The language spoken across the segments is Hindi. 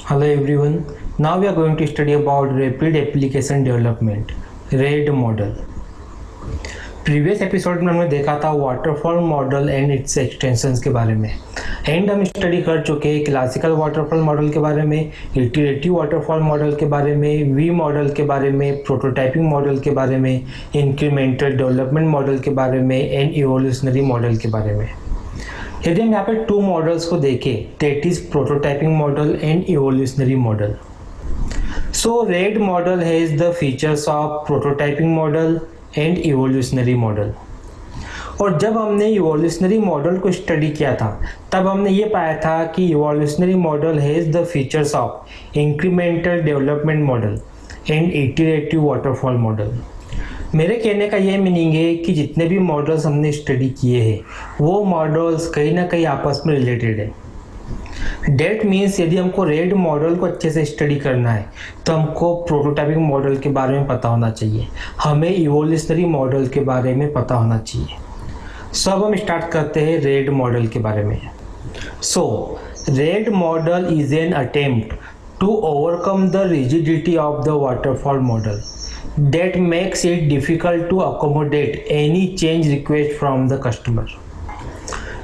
Hello everyone. Now we are going to study about Rapid Application Development, RAID model. Previous episode में हमने देखा था waterfall model and it's extensions के बारे में एंड हम स्टडी कर चुके हैं क्लासिकल वाटरफॉल मॉडल के बारे में, इटरेटिव वाटरफॉल मॉडल के बारे में, वी मॉडल के बारे में, प्रोटोटाइपिंग मॉडल के बारे में, इंक्रीमेंटल डेवलपमेंट मॉडल के बारे में एंड इवोल्यूशनरी मॉडल के बारे में। यदि हम यहाँ पे टू मॉडल्स को देखें, that is prototyping model and evolutionary model. So RAD model has the features of prototyping model and evolutionary model. और जब हमने इवोल्यूशनरी मॉडल को स्टडी किया था तब हमने ये पाया था कि evolutionary model has the features of incremental development model and iterative waterfall model. मेरे कहने का यह मीनिंग है कि जितने भी मॉडल्स हमने स्टडी किए हैं वो मॉडल्स कहीं ना कहीं आपस में रिलेटेड है। डेट मीन्स यदि हमको रेड मॉडल को अच्छे से स्टडी करना है तो हमको प्रोटोटाइपिंग मॉडल के बारे में पता होना चाहिए, हमें इवोल्यूशनरी मॉडल के बारे में पता होना चाहिए। सो अब हम स्टार्ट करते हैं रेड मॉडल के बारे में। So RAD model is an attempt to overcome the rigidity of the waterfall model that makes it difficult to accommodate any change request from the customer.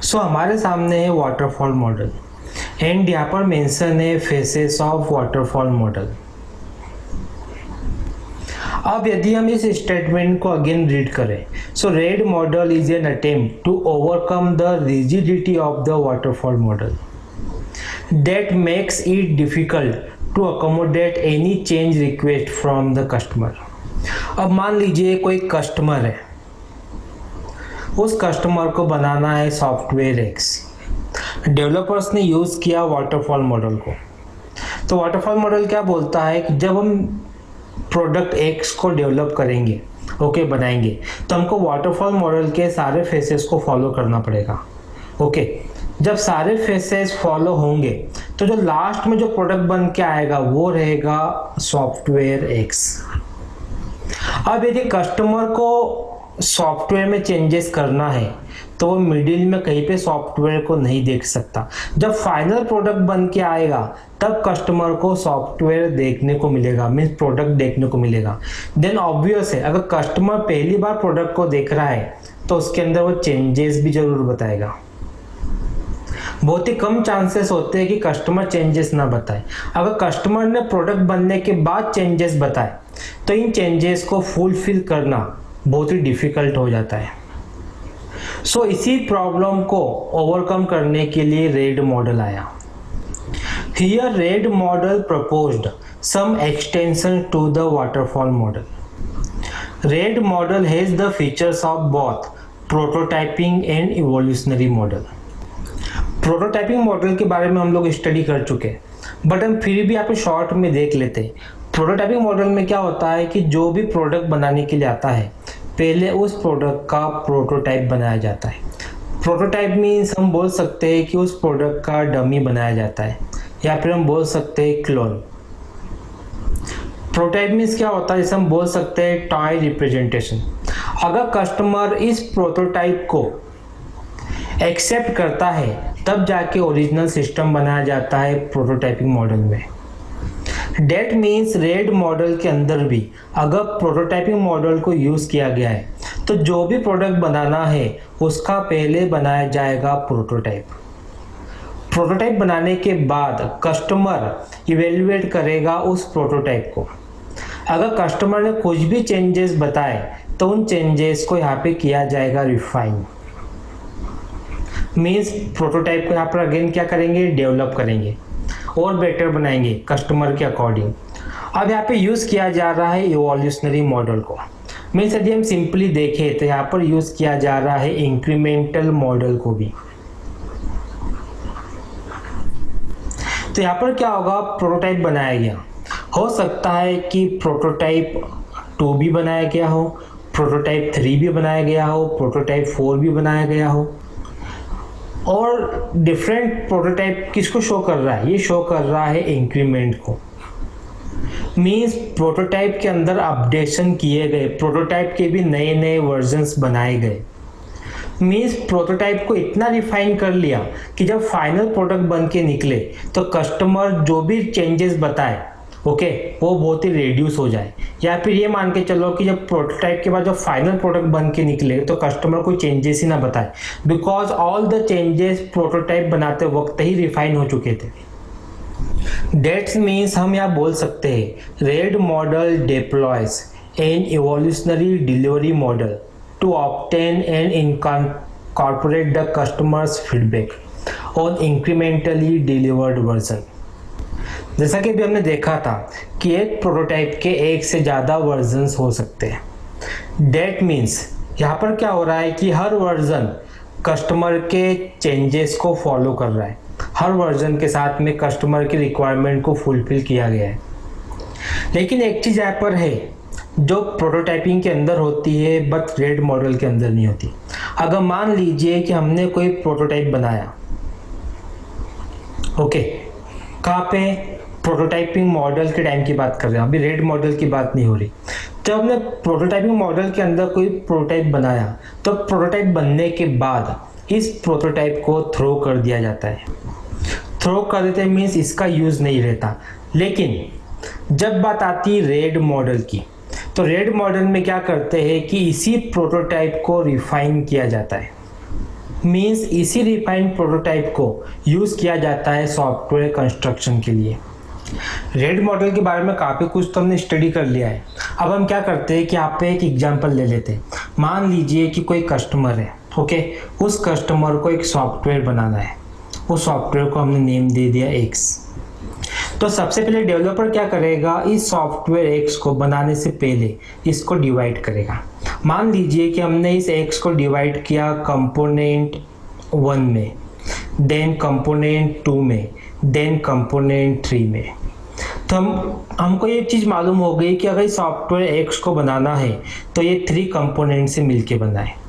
So हमारे सामने है वाटरफॉल मॉडल एंड यहाँ पर मेंशन है फेसेस ऑफ वाटरफॉल मॉडल। अब यदि हम इस स्टेटमेंट को अगेन रीड करें, so RAD model is an attempt to overcome the rigidity of the waterfall model that makes it difficult to accommodate any change request from the customer. अब मान लीजिए कोई कस्टमर है, उस कस्टमर को बनाना है सॉफ्टवेयर एक्स। डेवलपर्स ने यूज़ किया वाटरफॉल मॉडल को। तो वाटरफॉल मॉडल क्या बोलता है कि जब हम प्रोडक्ट एक्स को डेवलप करेंगे, बनाएंगे, तो हमको वाटरफॉल मॉडल के सारे फेसेस को फॉलो करना पड़ेगा। जब सारे फेसेस फॉलो होंगे तो जो लास्ट में जो प्रोडक्ट बन के आएगा वो रहेगा सॉफ्टवेयर एक्स। अब यदि कस्टमर को सॉफ्टवेयर में चेंजेस करना है तो वो मिडिल में कहीं पे सॉफ्टवेयर को नहीं देख सकता। जब फाइनल प्रोडक्ट बन के आएगा तब कस्टमर को सॉफ्टवेयर देखने को मिलेगा, मीन्स प्रोडक्ट देखने को मिलेगा। देन ऑब्वियस है, अगर कस्टमर पहली बार प्रोडक्ट को देख रहा है तो उसके अंदर वो चेंजेस भी जरूर बताएगा। बहुत ही कम चांसेस होते हैं कि कस्टमर चेंजेस ना बताए। अगर कस्टमर ने प्रोडक्ट बनने के बाद चेंजेस बताए तो इन चेंजेस को फुलफिल करना बहुत ही डिफिकल्ट हो जाता है। सो इसी प्रॉब्लम को ओवरकम करने के लिए रेड मॉडल आया। Here RAD model proposed some extension to the waterfall model. RAD model has the features of both prototyping and evolutionary model. Prototyping model के बारे में हम लोग स्टडी कर चुके हैं, बट हम फिर भी यहाँ पे शॉर्ट में देख लेते हैं। प्रोटोटाइपिंग मॉडल में क्या होता है कि जो भी प्रोडक्ट बनाने के लिए आता है पहले उस प्रोडक्ट का प्रोटोटाइप बनाया जाता है। प्रोटोटाइप मीन्स हम बोल सकते हैं कि उस प्रोडक्ट का डमी बनाया जाता है, या फिर हम बोल सकते हैं क्लोन। प्रोटोटाइप मीन्स क्या होता है, जैसे हम बोल सकते हैं टॉय रिप्रेजेंटेशन। अगर कस्टमर इस प्रोटोटाइप को एक्सेप्ट करता है तब जाके ओरिजिनल सिस्टम बनाया जाता है प्रोटोटाइपिंग मॉडल में। डेट मीन्स रेड मॉडल के अंदर भी अगर प्रोटोटाइपिंग मॉडल को यूज़ किया गया है तो जो भी प्रोडक्ट बनाना है उसका पहले बनाया जाएगा प्रोटोटाइप। प्रोटोटाइप बनाने के बाद कस्टमर इवेल्युएट करेगा उस प्रोटोटाइप को। अगर कस्टमर ने कुछ भी चेंजेस बताए तो उन चेंजेस को यहाँ पे किया जाएगा रिफाइन। मीन्स प्रोटोटाइप को यहाँ पर अगेन क्या करेंगे, डेवलप करेंगे और बेटर बनाएंगे कस्टमर के अकॉर्डिंग। अब यहाँ पे यूज़ किया जा रहा है इवोल्यूशनरी मॉडल को। मीन्स यदि हम सिंपली देखें तो यहाँ पर यूज़ किया जा रहा है इंक्रीमेंटल मॉडल को भी। तो यहाँ पर क्या होगा, प्रोटोटाइप बनाया गया, हो सकता है कि प्रोटोटाइप 2 भी बनाया गया हो, प्रोटोटाइप 3 भी बनाया गया हो, प्रोटोटाइप 4 भी बनाया गया हो। और डिफरेंट प्रोटोटाइप किसको शो कर रहा है, ये शो कर रहा है इंक्रीमेंट को। मीन्स प्रोटोटाइप के अंदर अपडेशन किए गए, प्रोटोटाइप के भी नए नए वर्जन्स बनाए गए। मीन्स प्रोटोटाइप को इतना रिफाइन कर लिया कि जब फाइनल प्रोडक्ट बन के निकले तो कस्टमर जो भी चेंजेस बताए ओके वो बहुत ही रिड्यूस हो जाए, या फिर ये मान के चलो कि जब प्रोटोटाइप के बाद जब फाइनल प्रोडक्ट बन के निकले तो कस्टमर कोई चेंजेस ही ना बताए, because all the changes prototype बनाते वक्त ही रिफाइन हो चुके थे। दैट्स मीन्स हम यहाँ बोल सकते हैं RAD model deploys an evolutionary delivery model to obtain and incorporate the customer's feedback on incrementally delivered version। जैसा कि अभी हमने देखा था कि एक प्रोटोटाइप के एक से ज़्यादा वर्जन्स हो सकते हैं। That means यहाँ पर क्या हो रहा है कि हर वर्जन कस्टमर के चेंजेस को फॉलो कर रहा है, हर वर्जन के साथ में कस्टमर की रिक्वायरमेंट को फुलफिल किया गया है। लेकिन एक चीज़ यहाँ पर है जो प्रोटोटाइपिंग के अंदर होती है बट रेड मॉडल के अंदर नहीं होती। अगर मान लीजिए कि हमने कोई प्रोटोटाइप बनाया ओके, कहाँ पे प्रोटोटाइपिंग मॉडल के टाइम की बात कर रहे हैं, अभी रेड मॉडल की बात नहीं हो रही। जब हमने प्रोटोटाइपिंग मॉडल के अंदर कोई प्रोटोटाइप बनाया तो प्रोटोटाइप बनने के बाद इस प्रोटोटाइप को थ्रो कर दिया जाता है। थ्रो कर देते मीन्स इसका यूज़ नहीं रहता। लेकिन जब बात आती है रेड मॉडल की तो रेड मॉडल में क्या करते हैं कि इसी प्रोटोटाइप को रिफाइन किया जाता है, मींस इसी रिफाइंड प्रोटोटाइप को यूज़ किया जाता है सॉफ्टवेयर कंस्ट्रक्शन के लिए। रेड मॉडल के बारे में काफ़ी कुछ तो हमने स्टडी कर लिया है। अब हम क्या करते हैं कि आप पे एक एग्जांपल ले लेते हैं। मान लीजिए कि कोई कस्टमर है ओके, उस कस्टमर को एक सॉफ्टवेयर बनाना है, उस सॉफ्टवेयर को हमने नेम दे दिया एक्स। तो सबसे पहले डेवलपर क्या करेगा, इस सॉफ्टवेयर एक्स को बनाने से पहले इसको डिवाइड करेगा। मान लीजिए कि हमने इस एक्स को डिवाइड किया कंपोनेंट 1 में, देन कंपोनेंट 2 में, देन कंपोनेंट 3 में। तो हमको ये चीज़ मालूम हो गई कि अगर इस सॉफ्टवेयर एक्स को बनाना है तो ये 3 कंपोनेंट से मिलके बना है।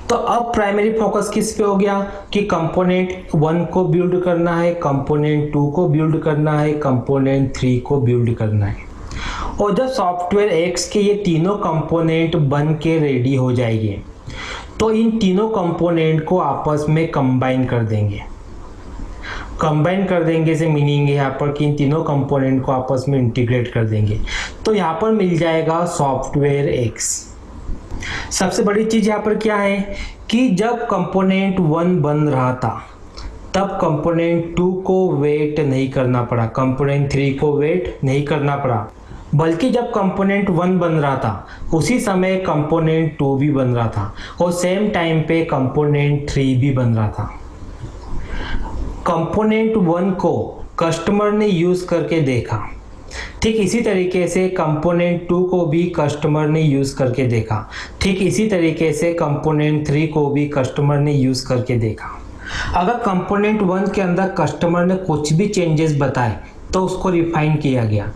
तो अब प्राइमरी फोकस किस पे हो गया कि कंपोनेंट 1 को बिल्ड करना है, कंपोनेंट 2 को बिल्ड करना है, कंपोनेंट 3 को बिल्ड करना है। और जब सॉफ्टवेयर एक्स के ये तीनों कंपोनेंट बन के रेडी हो जाएंगे तो इन तीनों कंपोनेंट को आपस में कंबाइन कर देंगे। कंबाइन कर देंगे से मीनिंग है यहाँ पर कि इन तीनों कंपोनेंट को आपस में इंटीग्रेट कर देंगे। तो यहाँ पर मिल जाएगा सॉफ्टवेयर एक्स। सबसे बड़ी चीज यहाँ पर क्या है कि जब कंपोनेंट 1 बन रहा था तब कंपोनेंट 2 को वेट नहीं करना पड़ा, कंपोनेंट 3 को वेट नहीं करना पड़ा, बल्कि जब कंपोनेंट 1 बन रहा था उसी समय कंपोनेंट 2 भी बन रहा था और सेम टाइम पे कंपोनेंट 3 भी बन रहा था। कंपोनेंट 1 को कस्टमर ने यूज करके देखा, ठीक इसी तरीके से कंपोनेंट 2 को भी कस्टमर ने यूज़ करके देखा, ठीक इसी तरीके से कंपोनेंट 3 को भी कस्टमर ने यूज़ करके देखा। अगर कंपोनेंट 1 के अंदर कस्टमर ने कुछ भी चेंजेस बताए तो उसको रिफाइन किया गया।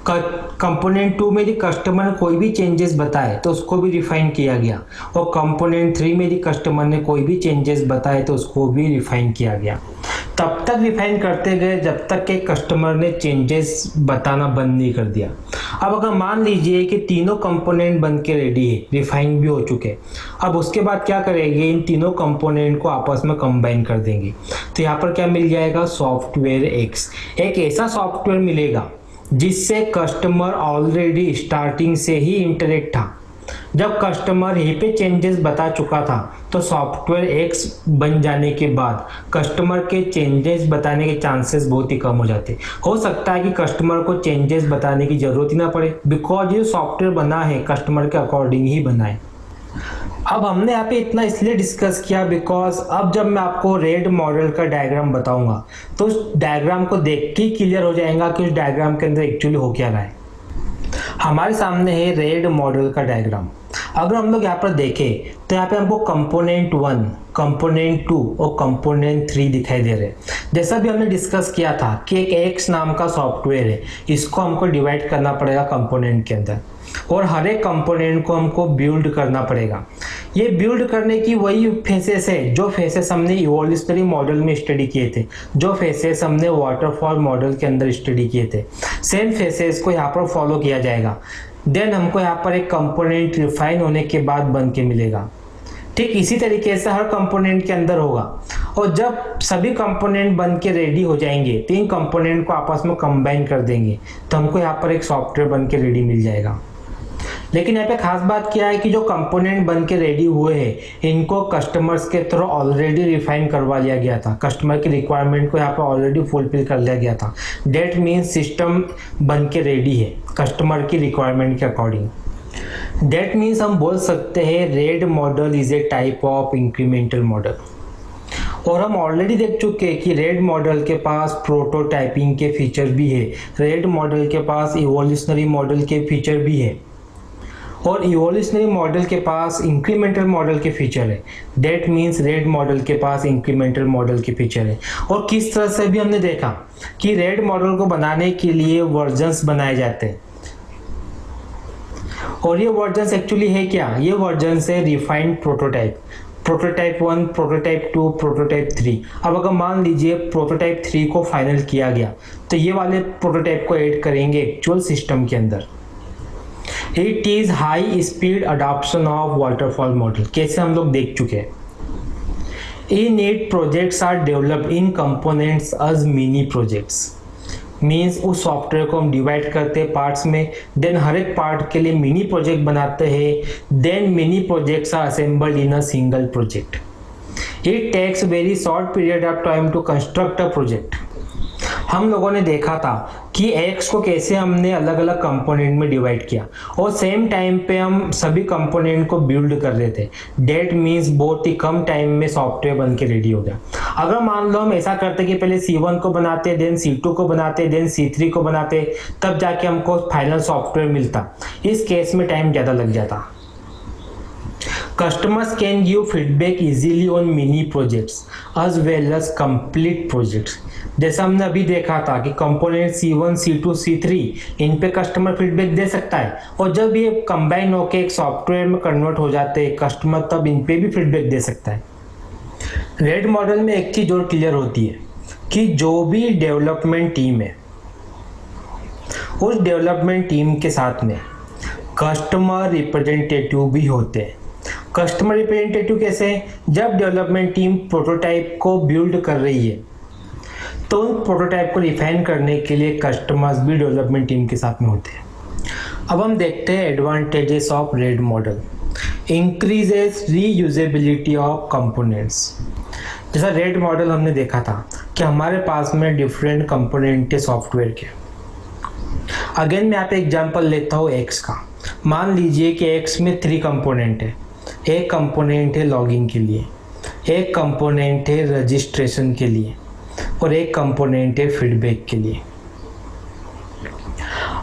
कंपोनेंट 2 में यदि कस्टमर ने कोई भी चेंजेस बताए तो उसको भी रिफाइन किया गया, और कंपोनेंट 3 में यदि कस्टमर ने कोई भी चेंजेस बताए तो उसको भी रिफाइन किया गया। तब तक रिफाइन करते गए जब तक कि कस्टमर ने चेंजेस बताना बंद नहीं कर दिया। अब अगर मान लीजिए कि तीनों कंपोनेंट बन के रेडी है, रिफाइन भी हो चुके, अब उसके बाद क्या करेंगे, इन तीनों कंपोनेंट को आपस में कंबाइन कर देंगे। तो यहाँ पर क्या मिल जाएगा, सॉफ्टवेयर एक्स। एक ऐसा सॉफ्टवेयर मिलेगा जिससे कस्टमर ऑलरेडी स्टार्टिंग से ही इंटरेक्ट था। जब कस्टमर यहीं पे चेंजेस बता चुका था तो सॉफ्टवेयर एक्स बन जाने के बाद कस्टमर के चेंजेस बताने के चांसेस बहुत ही कम हो जाते। हो सकता है कि कस्टमर को चेंजेस बताने की ज़रूरत ही ना पड़े, बिकॉज ये सॉफ्टवेयर बना है कस्टमर के अकॉर्डिंग ही बना है। अब हमने यहाँ पे इतना इसलिए डिस्कस किया बिकॉज अब जब मैं आपको रेड मॉडल का डायग्राम बताऊंगा तो उस डायग्राम को देख के क्लियर हो जाएगा कि उस डायग्राम के अंदर एक्चुअली हो क्या रहा है। हमारे सामने है रेड मॉडल का डायग्राम। अगर हम लोग यहाँ पर देखें तो यहाँ पे हमको कंपोनेंट 1, कंपोनेंट 2 और कंपोनेंट 3 दिखाई दे रहे हैं। जैसा भी हमने डिस्कस किया था कि एक एक्स नाम का सॉफ्टवेयर है, इसको हमको डिवाइड करना पड़ेगा कंपोनेंट के अंदर, और हर एक कंपोनेंट को हमको बिल्ड करना पड़ेगा। ये बिल्ड करने की वही फेसेस है जो फेसेस हमने इवोल्यूशनरी मॉडल में स्टडी किए थे, जो फेसेस हमने वाटरफॉल मॉडल के अंदर स्टडी किए थे। सेम फेसेस को यहाँ पर फॉलो किया जाएगा। देन हमको यहाँ पर एक कंपोनेंट रिफाइन होने के बाद बन के मिलेगा। ठीक इसी तरीके से हर कंपोनेंट के अंदर होगा। और जब सभी कंपोनेंट बन के रेडी हो जाएंगे तो इन कंपोनेंट को आपस में कंबाइन कर देंगे तो हमको यहाँ पर एक सॉफ्टवेयर बन के रेडी मिल जाएगा। लेकिन यहाँ पे खास बात क्या है कि जो कंपोनेंट बन के रेडी हुए हैं इनको कस्टमर्स के थ्रू ऑलरेडी रिफाइन करवा लिया गया था, कस्टमर की रिक्वायरमेंट को यहाँ पे ऑलरेडी फुलफिल कर लिया गया था। डेट मीन्स सिस्टम बन के रेडी है कस्टमर की रिक्वायरमेंट के अकॉर्डिंग। डेट मीन्स हम बोल सकते हैं red model is a type of incremental model. और हम ऑलरेडी देख चुके हैं कि रेड मॉडल के पास प्रोटोटाइपिंग के फीचर भी है, रेड मॉडल के पास इवोल्यूशनरी मॉडल के फीचर भी है और इवोल्यूशनरी मॉडल के पास इंक्रीमेंटल मॉडल के फीचर है। डेट मीन्स रेड मॉडल के पास इंक्रीमेंटल मॉडल के फीचर है। और किस तरह से भी हमने देखा कि रेड मॉडल को बनाने के लिए वर्जन्स बनाए जाते हैं और ये वर्जन्स एक्चुअली है क्या, ये वर्जन्स है refined prototype, prototype 1, prototype 2, prototype 3। अब अगर मान लीजिए प्रोटोटाइप 3 को फाइनल किया गया तो ये वाले प्रोटोटाइप को ऐड करेंगे एक्चुअल सिस्टम के अंदर। It is high speed adoption of waterfall model. कैसे हम लोग देख चुके हैं। In it projects are developed in components as mini projects. Means उस सॉफ्टवेयर को हम डिवाइड करते हैं पार्ट्स में, देन हर एक पार्ट के लिए मिनी प्रोजेक्ट बनाते हैं, then mini projects are assembled in a single project. It takes very short period of time to construct a project. हम लोगों ने देखा था कि एक्स को कैसे हमने अलग अलग कंपोनेंट में डिवाइड किया और सेम टाइम पे हम सभी कंपोनेंट को बिल्ड कर रहे थे। डेट मीन्स बहुत ही कम टाइम में सॉफ्टवेयर बन के रेडी हो गया। अगर मान लो हम ऐसा करते कि पहले C1 को बनाते, देन C2 को बनाते, देन C3 को बनाते, तब जाके हमको फाइनल सॉफ्टवेयर मिलता, इस केस में टाइम ज़्यादा लग जाता। Customers can give feedback easily on mini projects as well as complete projects। जैसा हमने अभी देखा था कि कंपोनेंट C1, C2, C3 इन पे कस्टमर फीडबैक दे सकता है और जब ये कंबाइन होकर एक सॉफ्टवेयर में कन्वर्ट हो जाते हैं कस्टमर तब इन पे भी फीडबैक दे सकता है। रेड मॉडल में एक चीज़ और क्लियर होती है कि जो भी डेवलपमेंट टीम है उस डेवलपमेंट टीम के साथ में कस्टमर रिप्रेजेंटेटिव भी होते हैं। कस्टमर रिप्रेजेंटेटिव कैसे, जब डेवलपमेंट टीम प्रोटोटाइप को बिल्ड कर रही है तो उन प्रोटोटाइप को रिफाइन करने के लिए कस्टमर्स भी डेवलपमेंट टीम के साथ में होते हैं। अब हम देखते हैं advantages of RAD model. Increases reusability of components. जैसा रेड मॉडल हमने देखा था कि हमारे पास में डिफरेंट कंपोनेंट है सॉफ्टवेयर के। अगेन मैं यहाँ पे एग्जांपल लेता हूँ एक्स का। मान लीजिए कि एक्स में 3 कंपोनेंट है। एक कंपोनेंट है लॉगिन के लिए, एक कंपोनेंट है रजिस्ट्रेशन के लिए और एक कंपोनेंट है फीडबैक के लिए।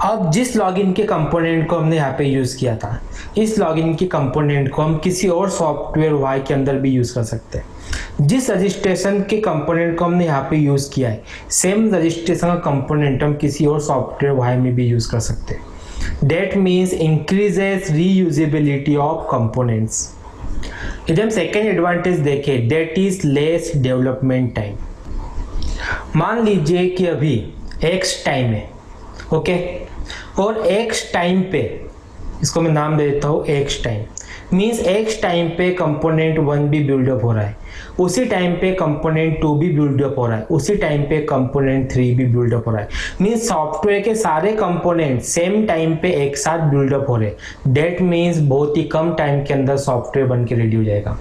अब जिस लॉगिन के कंपोनेंट को हमने यहाँ पे यूज़ किया था, इस लॉगिन के कंपोनेंट को हम किसी और सॉफ्टवेयर वाई के अंदर भी यूज़ कर सकते हैं। जिस रजिस्ट्रेशन के कंपोनेंट को हमने यहाँ पे यूज़ किया है, सेम रजिस्ट्रेशन का कंपोनेंट हम किसी और सॉफ्टवेयर वाई में भी यूज़ कर सकते हैं। That means increases reusability of components। यदि हम सेकेंड एडवांटेज देखें, that is less development time। मान लीजिए कि अभी x टाइम है, ओके, और x टाइम पे, इसको मैं नाम दे देता हूँ x time, means x time पे कंपोनेंट 1 भी बिल्डअप हो रहा है, उसी टाइम पे कंपोनेंट 2 भी बिल्डअप हो रहा है, उसी टाइम पे कंपोनेंट 3 भी बिल्डअप हो रहा है। मीन्स सॉफ्टवेयर के सारे कंपोनेंट सेम टाइम पे एक साथ बिल्डअप हो रहे हैं। डेट मीन्स बहुत ही कम टाइम के अंदर सॉफ्टवेयर बन के रेडी हो जाएगा।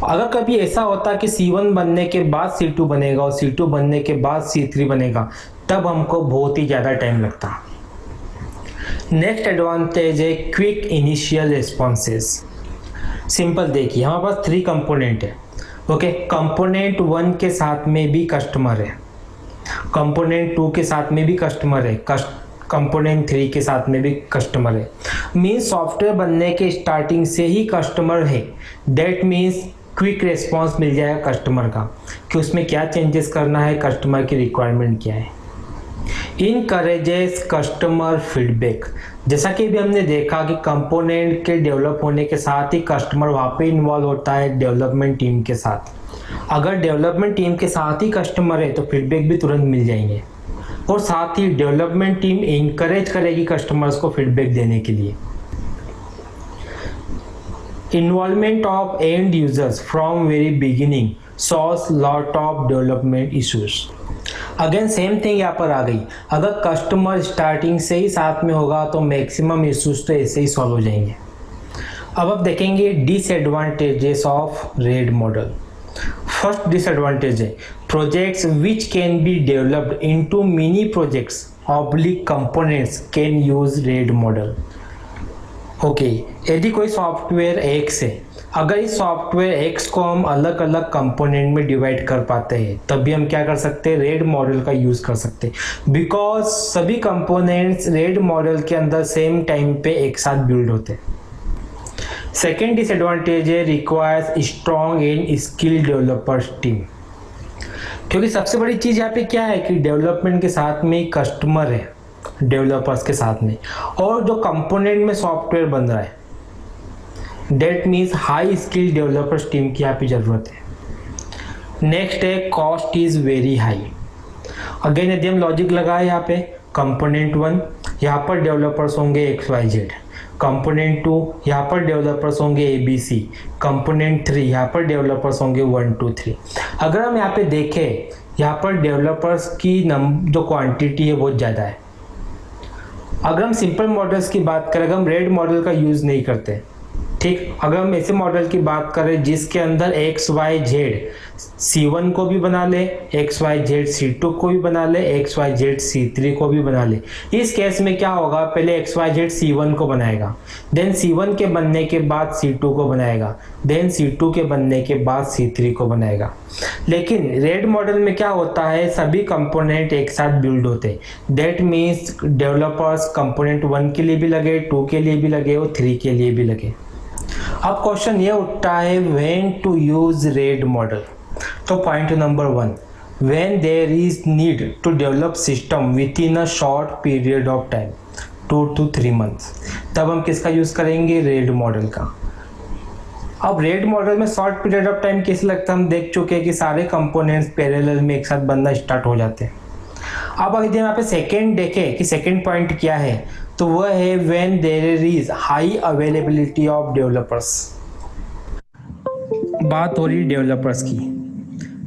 अगर कभी ऐसा होता कि C1 बनने के बाद C2 बनेगा और C2 बनने के बाद C3 बनेगा, तब हमको बहुत ही ज़्यादा टाइम लगता। नेक्स्ट एडवांटेज है क्विक इनिशियल रिस्पॉन्सेस। सिंपल देखिए, हमारे पास 3 कंपोनेंट है, ओके। कंपोनेंट 1 के साथ में भी कस्टमर है, कंपोनेंट 2 के साथ में भी कस्टमर है, कंपोनेंट 3 के साथ में भी कस्टमर है। मीन्स सॉफ्टवेयर बनने के स्टार्टिंग से ही कस्टमर है। डेट मीन्स क्विक रिस्पॉन्स मिल जाएगा कस्टमर का कि उसमें क्या चेंजेस करना है, कस्टमर की रिक्वायरमेंट क्या है। Encourages customer feedback. जैसा कि भी हमने देखा कि कंपोनेंट के डेवलप होने के साथ ही कस्टमर वहाँ पे इन्वॉल्व होता है डेवलपमेंट टीम के साथ। अगर डेवलपमेंट टीम के साथ ही कस्टमर है तो फीडबैक भी तुरंत मिल जाएंगे और साथ ही डेवलपमेंट टीम इनकरेज करेगी कस्टमर्स को फीडबैक देने के लिए। Involvement of end users from very beginning solves lot of development issues. Again same thing यहाँ पर आ गई, अगर कस्टमर स्टार्टिंग से ही साथ में होगा तो मैक्सिमम इश्यूज तो ऐसे ही सॉल्व हो जाएंगे। अब देखेंगे disadvantages of RAD model. First disadvantage है projects which can be developed into mini projects oblique components can use RAD model. Okay, यदि कोई सॉफ्टवेयर एक्स है, अगर इस सॉफ्टवेयर एक्स को हम अलग अलग कंपोनेंट में डिवाइड कर पाते हैं तब भी हम क्या कर सकते हैं, रेड मॉडल का यूज कर सकते हैं, बिकॉज सभी कंपोनेंट्स रेड मॉडल के अंदर सेम टाइम पे एक साथ बिल्ड होते हैं। सेकेंड डिसएडवांटेज है requires strong and skill developers team, क्योंकि सबसे बड़ी चीज यहाँ पे क्या है कि डेवलपमेंट के साथ में कस्टमर है, डेवलपर्स के साथ में, और जो कंपोनेंट में सॉफ्टवेयर बन रहा है, that means high skill developers team की यहाँ पे जरूरत है। नेक्स्ट है cost is very high. Again यदि हम लॉजिक लगाए यहाँ पे कंपोनेंट 1 यहाँ पर डेवलपर्स होंगे XYZ, कंपोनेंट 2 यहाँ पर डेवलपर्स होंगे ABC, कंपोनेंट 3 यहाँ पर डेवलपर्स होंगे 1 2 3। अगर हम यहाँ पे देखें यहाँ पर डेवलपर्स की जो क्वांटिटी है बहुत ज़्यादा है। अगर हम सिंपल मॉडल्स की बात करें, अगर हम रेड मॉडल का यूज़ नहीं करते, ठीक, अगर हम ऐसे मॉडल की बात करें जिसके अंदर XYZ C1 को भी बना ले, XYZ C2 को भी बना ले, XYZ C3 को भी बना ले, इस केस में क्या होगा, पहले XYZ C1 को बनाएगा, देन C1 के बनने के बाद C2 को बनाएगा, देन C2 के बनने के बाद C3 को बनाएगा। लेकिन रेड मॉडल में क्या होता है, सभी कंपोनेंट एक साथ बिल्ड होते, दैट मीन्स डेवलपर्स कंपोनेंट 1 के लिए भी लगे, 2 के लिए भी लगे और 3 के लिए भी लगे। अब क्वेश्चन ये उठता है when to use RAD model. तो point number 1, when there is need to develop system within a short period of time 2 to 3 months, तब हम किसका यूज करेंगे, रेड मॉडल का। अब रेड मॉडल में शॉर्ट पीरियड ऑफ टाइम कैसे लगता है, हम देख चुके हैं कि सारे कंपोनेंट्स पैरेलल में एक साथ बनना स्टार्ट हो जाते हैं। अब अगर यहाँ पे सेकेंड देखें कि सेकेंड पॉइंट क्या है, तो वह है when there is high availability of developers. बात हो रही डेवलपर्स की,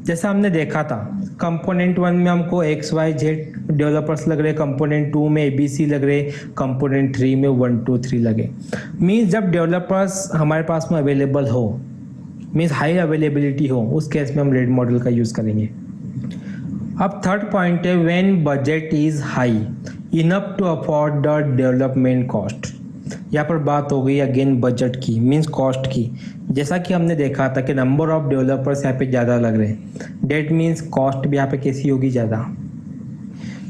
जैसा हमने देखा था कंपोनेंट 1 में हमको XYZ डेवलपर्स लग रहे, कंपोनेंट 2 में ABC लग रहे, कंपोनेंट 3 में 1 2 3 लगे। मीन्स जब डेवलपर्स हमारे पास में अवेलेबल हो, मीन्स हाई अवेलेबिलिटी हो, उस केस में हम रेड मॉडल का यूज़ करेंगे। अब थर्ड पॉइंट है when budget is high enough to afford the development cost. यहाँ पर बात हो गई अगेन बजट की, मीन्स कॉस्ट की। जैसा कि हमने देखा था कि नंबर ऑफ डेवलपर्स यहाँ पे ज़्यादा लग रहे हैं, डेट मीन्स कॉस्ट भी यहाँ पे कैसी होगी, ज़्यादा।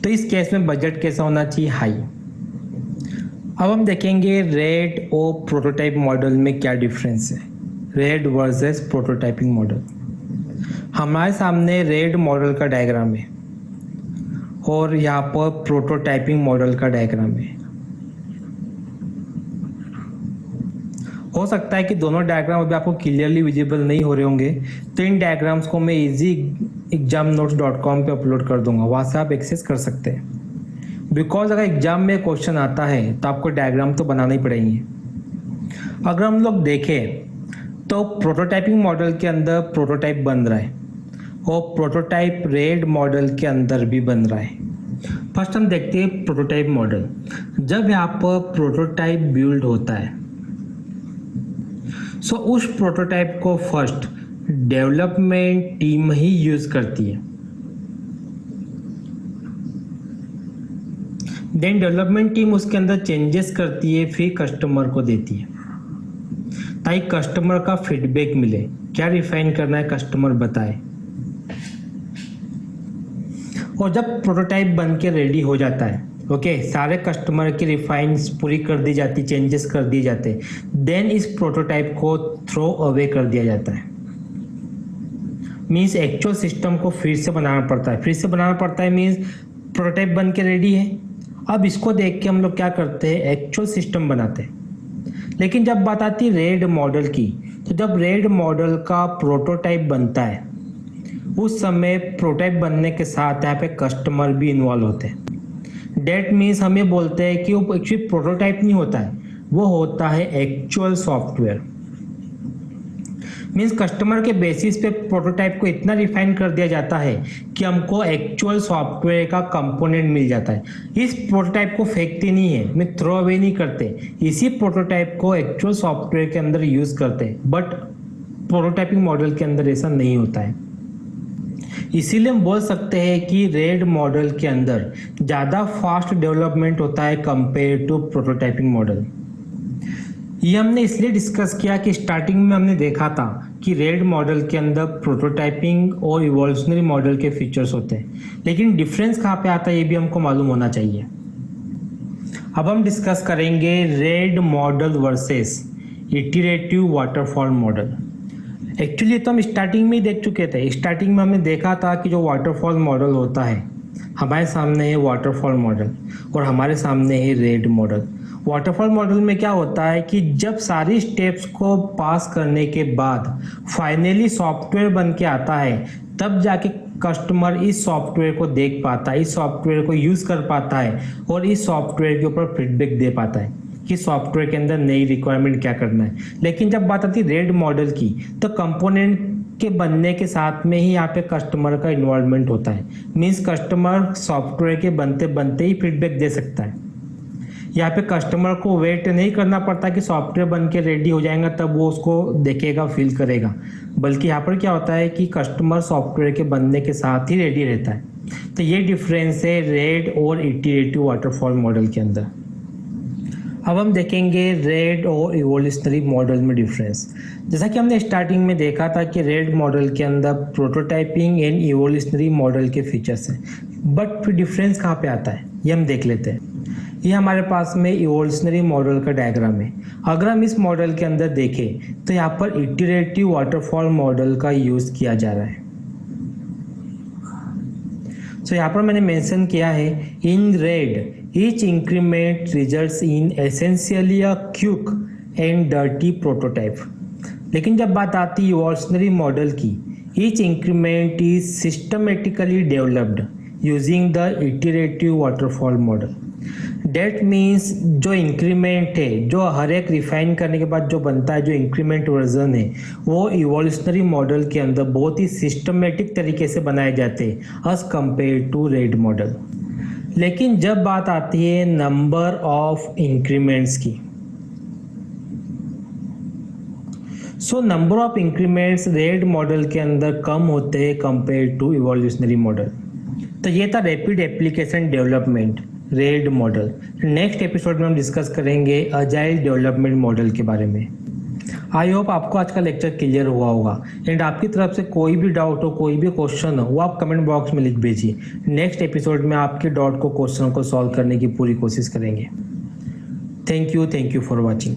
तो इस केस में बजट कैसा होना चाहिए, हाई। अब हम देखेंगे रेड और प्रोटोटाइप मॉडल में क्या डिफरेंस है, रेड वर्सेस प्रोटोटाइपिंग मॉडल। हमारे सामने रेड मॉडल का डायग्राम है और यहाँ पर प्रोटोटाइपिंग मॉडल का डायग्राम है। हो सकता है कि दोनों डायग्राम अभी आपको क्लियरली विजिबल नहीं हो रहे होंगे, तो इन डायग्राम्स को मैं easyexamnotes.com पे अपलोड कर दूंगा, वहाँ से आप एक्सेस कर सकते हैं। बिकॉज अगर एग्जाम में क्वेश्चन आता है तो आपको डायग्राम तो बनाना ही पड़ेंगे। अगर हम लोग देखें तो प्रोटोटाइपिंग मॉडल के अंदर प्रोटोटाइप बन रहा है और प्रोटोटाइप रेड मॉडल के अंदर भी बन रहा है। फर्स्ट हम देखते हैं प्रोटोटाइप मॉडल। जब यहाँ पर प्रोटोटाइप बिल्ड होता है, सो उस प्रोटोटाइप को फर्स्ट डेवलपमेंट टीम ही यूज करती है, देन डेवलपमेंट टीम उसके अंदर चेंजेस करती है, फिर कस्टमर को देती है ताकि कस्टमर का फीडबैक मिले, क्या रिफाइन करना है कस्टमर बताए। और जब प्रोटोटाइप बन के रेडी हो जाता है, ओके, सारे कस्टमर की रिफाइंस पूरी कर दी जाती, चेंजेस कर दिए जाते, देन इस प्रोटोटाइप को थ्रो अवे कर दिया जाता है। मीन्स एक्चुअल सिस्टम को फिर से बनाना पड़ता है, फिर से बनाना पड़ता है, मीन्स प्रोटोटाइप बन के रेडी है, अब इसको देख के हम लोग क्या करते हैं, एक्चुअल सिस्टम बनाते हैं। लेकिन जब बात आती है रेड मॉडल की, तो जब रेड मॉडल का प्रोटोटाइप बनता है उस समय प्रोटोटाइप बनने के साथ यहाँ पे कस्टमर भी इन्वॉल्व होते हैं। डेट मीन्स हम ये बोलते हैं कि वो एक्चुअली प्रोटोटाइप नहीं होता है, वो होता है एक्चुअल सॉफ्टवेयर। मीन्स कस्टमर के बेसिस पे प्रोटोटाइप को इतना रिफाइन कर दिया जाता है कि हमको एक्चुअल सॉफ्टवेयर का कंपोनेंट मिल जाता है। इस प्रोटोटाइप को फेंकते नहीं है, मैं थ्रो अवे नहीं करते, इसी प्रोटोटाइप को एक्चुअल सॉफ्टवेयर के अंदर यूज करते हैं। बट प्रोटोटाइपिंग मॉडल के अंदर ऐसा नहीं होता है। इसीलिए हम बोल सकते हैं कि रेड मॉडल के अंदर ज़्यादा फास्ट डेवलपमेंट होता है कंपेयर टू प्रोटोटाइपिंग मॉडल। ये हमने इसलिए डिस्कस किया कि स्टार्टिंग में हमने देखा था कि रेड मॉडल के अंदर प्रोटोटाइपिंग और इवोल्यूशनरी मॉडल के फीचर्स होते हैं, लेकिन डिफरेंस कहाँ पे आता है ये भी हमको मालूम होना चाहिए। अब हम डिस्कस करेंगे RAD model versus iterative waterfall model. Actually तो हम स्टार्टिंग में ही देख चुके थे। स्टार्टिंग में हमने देखा था कि जो वाटरफॉल मॉडल होता है, हमारे सामने है वाटरफॉल मॉडल और हमारे सामने है रेड मॉडल। वाटरफॉल मॉडल में क्या होता है कि जब सारी स्टेप्स को पास करने के बाद फाइनली सॉफ्टवेयर बन के आता है, तब जाके कस्टमर इस सॉफ्टवेयर को देख पाता है, इस सॉफ्टवेयर को यूज़ कर पाता है और इस सॉफ्टवेयर के ऊपर फीडबैक दे पाता है कि सॉफ्टवेयर के अंदर नई रिक्वायरमेंट क्या करना है। लेकिन जब बात आती है रेड मॉडल की, तो कंपोनेंट के बनने के साथ में ही यहाँ पे कस्टमर का इन्वॉल्वमेंट होता है। मीन्स कस्टमर सॉफ्टवेयर के बनते बनते ही फीडबैक दे सकता है। यहाँ पे कस्टमर को वेट नहीं करना पड़ता कि सॉफ्टवेयर बन के रेडी हो जाएगा तब वो उसको देखेगा, फील करेगा, बल्कि यहाँ पर क्या होता है कि कस्टमर सॉफ्टवेयर के बनने के साथ ही रेडी रहता है। तो ये डिफरेंस है रेड और इटरेटिव वाटरफॉल मॉडल के अंदर। अब हम देखेंगे रेड और इवोल्यूशनरी मॉडल में डिफरेंस। जैसा कि हमने स्टार्टिंग में देखा था कि रेड मॉडल के अंदर प्रोटोटाइपिंग एंड इवोल्यूशनरी मॉडल के फीचर्स हैं, बट फिर डिफरेंस कहाँ पे आता है ये हम देख लेते हैं। ये हमारे पास में इवोल्यूशनरी मॉडल का डायग्राम है। अगर हम इस मॉडल के अंदर देखें तो यहाँ पर इटरेटिव वाटरफॉल मॉडल का यूज़ किया जा रहा है। तो यहाँ पर मैंने मेंशन किया है in red each increment results in essentially a quick and dirty prototype. लेकिन जब बात आती है इवोल्यूशनरी मॉडल की, each increment is systematically developed using the iterative waterfall model. That means जो इंक्रीमेंट है, जो हर एक रिफाइन करने के बाद जो बनता है, जो इंक्रीमेंट वर्जन है, वो इवोल्यूशनरी मॉडल के अंदर बहुत ही सिस्टमेटिक तरीके से बनाए जाते हैं as compare to RAD model. लेकिन जब बात आती है नंबर ऑफ इंक्रीमेंट्स की, so number of increments RAD model के अंदर कम होते हैं कंपेयर टू इवोल्यूशनरी मॉडल। तो ये था rapid application development RAD model. Next episode में हम डिस्कस करेंगे अजाइल डेवलपमेंट मॉडल के बारे में। आई होप आपको आज का लेक्चर क्लियर हुआ होगा। एंड आपकी तरफ से कोई भी डाउट हो, कोई भी क्वेश्चन हो, वो आप कमेंट बॉक्स में लिख भेजिए। नेक्स्ट एपिसोड में आपके डाउट को, क्वेश्चन को सॉल्व करने की पूरी कोशिश करेंगे। Thank you for watching.